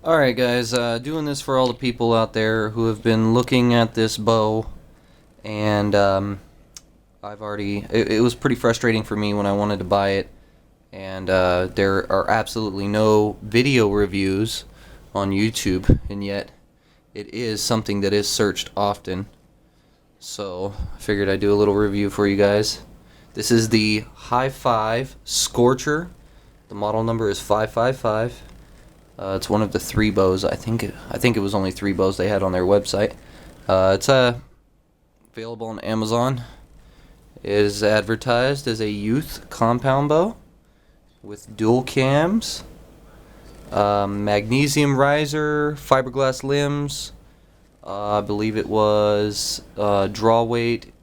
Alright guys, doing this for all the people out there who have been looking at this bow, and it was pretty frustrating for me when I wanted to buy it, and there are absolutely no video reviews on YouTube, and yet it is something that is searched often. So I figured I'd do a little review for you guys. This is the High 5 Scorcher. The model number is 555. It's one of the 3 bows. I think it was only 3 bows they had on their website. It's available on Amazon. It is advertised as a youth compound bow with dual cams, magnesium riser, fiberglass limbs. I believe it was draw weight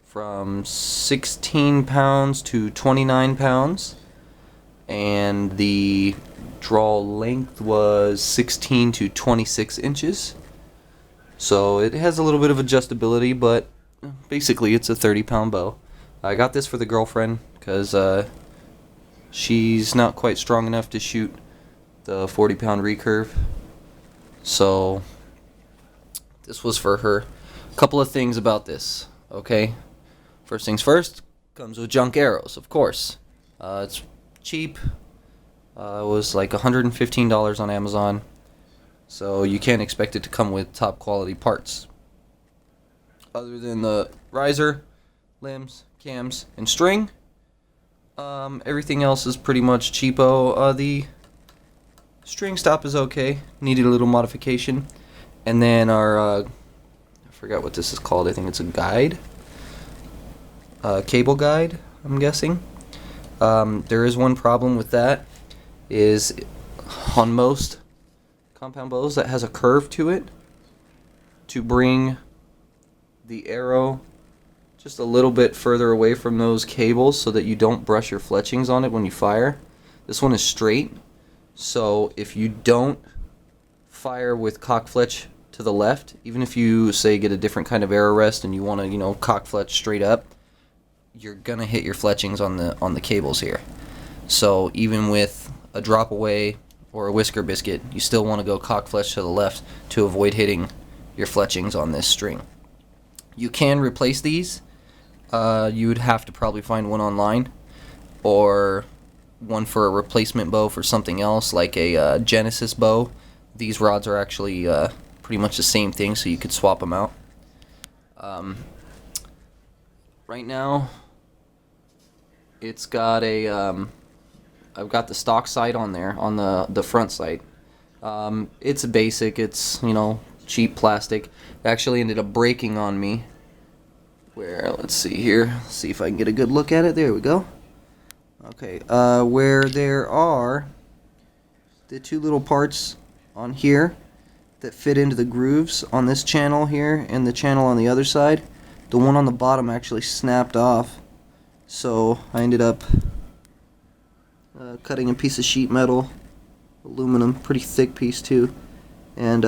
from 16 pounds to 29 pounds, and the draw length was 16 to 26 inches. So it has a little bit of adjustability, but basically it's a 30-pound bow. I got this for the girlfriend because she's not quite strong enough to shoot the 40-pound recurve. So this was for her. A couple of things about this, okay? First things first, comes with junk arrows, of course. It's cheap. It was like $115 on Amazon, so you can't expect it to come with top quality parts. Other than the riser, limbs, cams, and string, everything else is pretty much cheapo. The string stop is okay, needed a little modification. And then our, I forgot what this is called, I think it's a guide, cable guide, I'm guessing. There is one problem with that, is on most compound bows that has a curve to it to bring the arrow just a little bit further away from those cables so that you don't brush your fletchings on it when you fire. This one is straight, so if you don't fire with cock fletch to the left, even if you say get a different kind of arrow rest and you want to, cock fletch straight up, you're gonna hit your fletchings on the cables here. So even with a drop away or a whisker biscuit, you still want to go cock fletch to the left to avoid hitting your fletchings on this string. You can replace these. You would have to probably find one online, or one for a replacement bow for something else, like a Genesis bow. These rods are actually pretty much the same thing, so you could swap them out. Right now, it's got a I've got the stock sight on there, on the front sight. It's basic, it's, cheap plastic. It actually ended up breaking on me. Let's see here, see if I can get a good look at it. There we go. Okay, where there are the 2 little parts on here that fit into the grooves on this channel here and the channel on the other side, the one on the bottom actually snapped off. So I ended up cutting a piece of sheet metal, aluminum, pretty thick piece too, and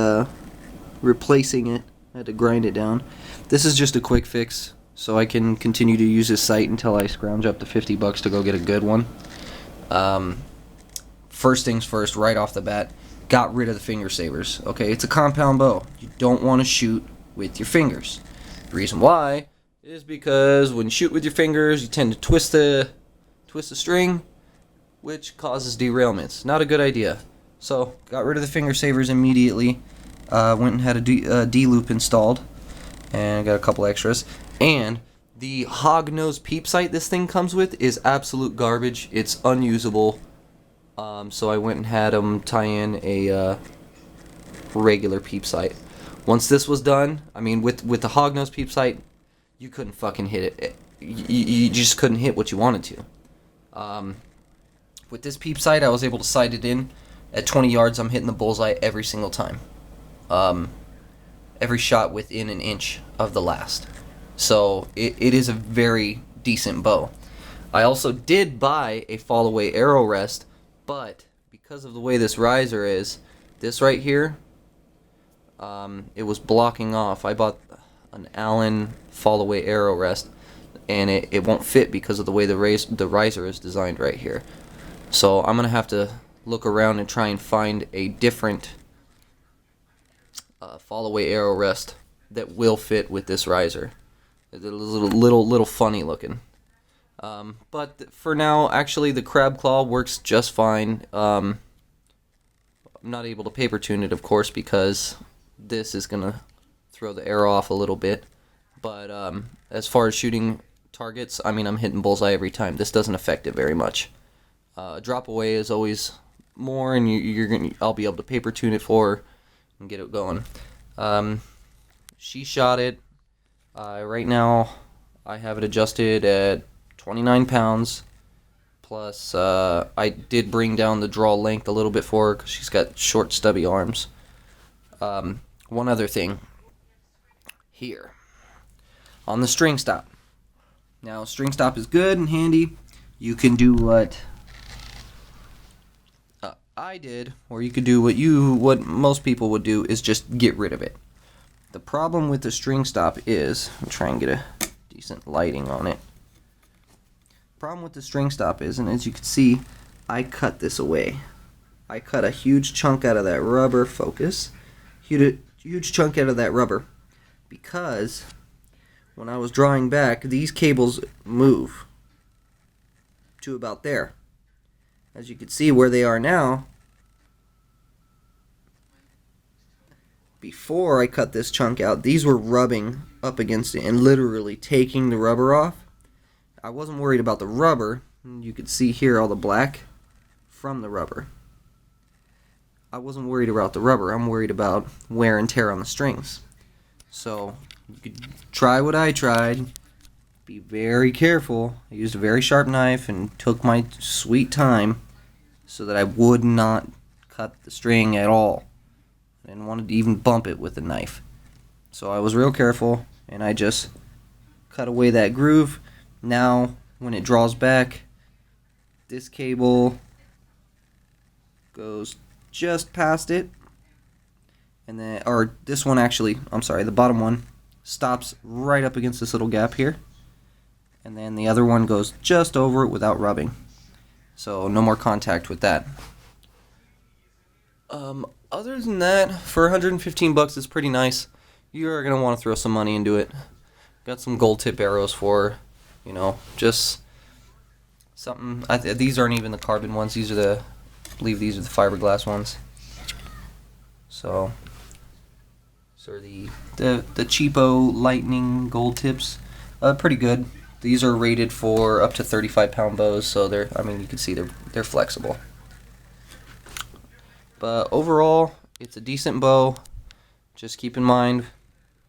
replacing it. I had to grind it down. This is just a quick fix, so I can continue to use this sight until I scrounge up to $50 to go get a good one. First things first, right off the bat, got rid of the finger savers. Okay, it's a compound bow. You don't want to shoot with your fingers. The reason why is because when you shoot with your fingers, you tend to twist the string, which causes derailments. Not a good idea. So, got rid of the finger savers immediately. Went and had a D-loop installed, and got a couple extras. And the hog-nose peep sight this thing comes with is absolute garbage. It's unusable. So I went and had them tie in a regular peep sight. Once this was done, I mean, with the hog-nose peep sight, you couldn't fucking hit it. You just couldn't hit what you wanted to. With this peep sight, I was able to sight it in. At 20 yards, I'm hitting the bullseye every single time. Every shot within an inch of the last. So it is a very decent bow. I also did buy a fall-away arrow rest, but because of the way this riser is, this right here, it was blocking off. I bought an Allen fall-away arrow rest, and it won't fit because of the way the riser is designed right here. So I'm going to have to look around and try and find a different fall away arrow rest that will fit with this riser. It's a little funny looking. But for now, actually, the crab claw works just fine. I'm not able to paper tune it, of course, because this is gonna throw the arrow off a little bit. But as far as shooting targets, I mean, I'm hitting bullseye every time. This doesn't affect it very much. Drop away is always more, and I'll be able to paper tune it for her and get it going. She shot it. Right now, I have it adjusted at 29 pounds. Plus, I did bring down the draw length a little bit for her because she's got short, stubby arms. One other thing here on the string stop. Now, string stop is good and handy. You can do what I did, or you could do what most people would do, is just get rid of it. The problem with the string stop is, I'll try and get a decent lighting on it. Problem with the string stop is, and as you can see, I cut this away. I cut a huge chunk out of that rubber, focus, huge chunk out of that rubber, because when I was drawing back, these cables move to about there. As you can see where they are now, before I cut this chunk out, these were rubbing up against it and literally taking the rubber off. I wasn't worried about the rubber. You can see here all the black from the rubber. I wasn't worried about the rubber. I'm worried about wear and tear on the strings. So you could try what I tried. Be very careful. I used a very sharp knife and took my sweet time so that I would not cut the string at all. I didn't want to even bump it with a knife. So I was real careful, and I just cut away that groove. Now, when it draws back, this cable goes just past it, and then, or this one actually, I'm sorry, the bottom one stops right up against this little gap here, and then the other one goes just over it without rubbing. So no more contact with that. Other than that, for 115 bucks, it's pretty nice. You're gonna want to throw some money into it. Got some gold tip arrows for, just something. These aren't even the carbon ones. These are I believe these are the fiberglass ones. So the cheapo lightning gold tips, pretty good. These are rated for up to 35-pound bows, so you can see they're flexible. But overall, it's a decent bow. Just keep in mind,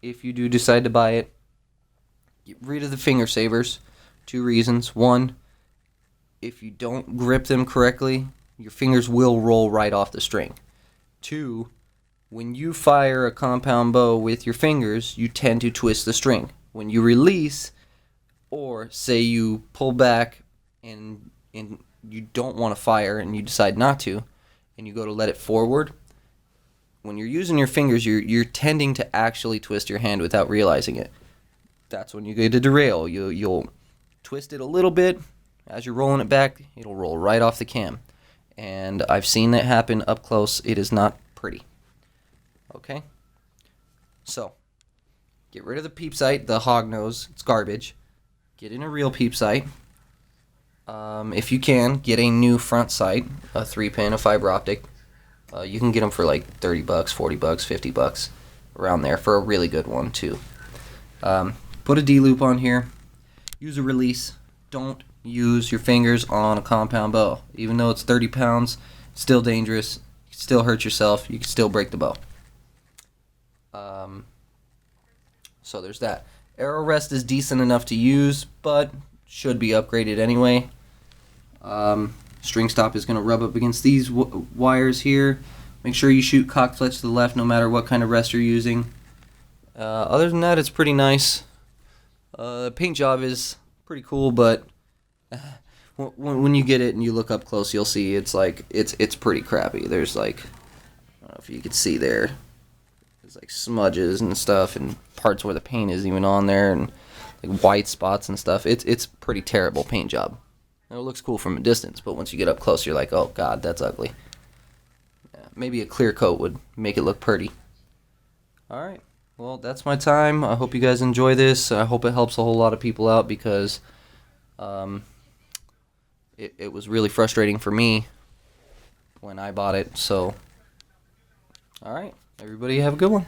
if you do decide to buy it, get rid of the finger savers. 2 reasons. 1, if you don't grip them correctly, your fingers will roll right off the string. 2, when you fire a compound bow with your fingers, you tend to twist the string. When you release, or say you pull back and you don't want to fire and you decide not to, and you go to let it forward, when you're using your fingers, you're tending to actually twist your hand without realizing it. That's when you get to derail. You'll twist it a little bit. As you're rolling it back, it'll roll right off the cam. And I've seen that happen up close. It is not pretty. Okay? So, get rid of the peep sight, the hog nose. It's garbage. Get in a real peep sight. If you can, get a new front sight, a 3-pin, a fiber optic. You can get them for like $30, $40, $50, around there for a really good one too. Put a D-loop on here. Use a release. Don't use your fingers on a compound bow. Even though it's 30 pounds, it's still dangerous. You can still hurt yourself. You can still break the bow. So there's that. Arrow rest is decent enough to use, but should be upgraded anyway. String stop is going to rub up against these wires here. Make sure you shoot cock fletch to the left no matter what kind of rest you're using. Other than that, it's pretty nice. Paint job is pretty cool, but when you get it and you look up close, you'll see it's pretty crappy. There's I don't know if you can see there's smudges and stuff, and parts where the paint isn't even on there, and white spots and stuff. It's pretty terrible paint job. It looks cool from a distance, but once you get up close, you're like, oh god, that's ugly. Yeah, maybe a clear coat would make it look pretty. All right. Well, that's my time. I hope you guys enjoy this. I hope it helps a whole lot of people out because um, it was really frustrating for me when I bought it. So, all right. Everybody have a good one.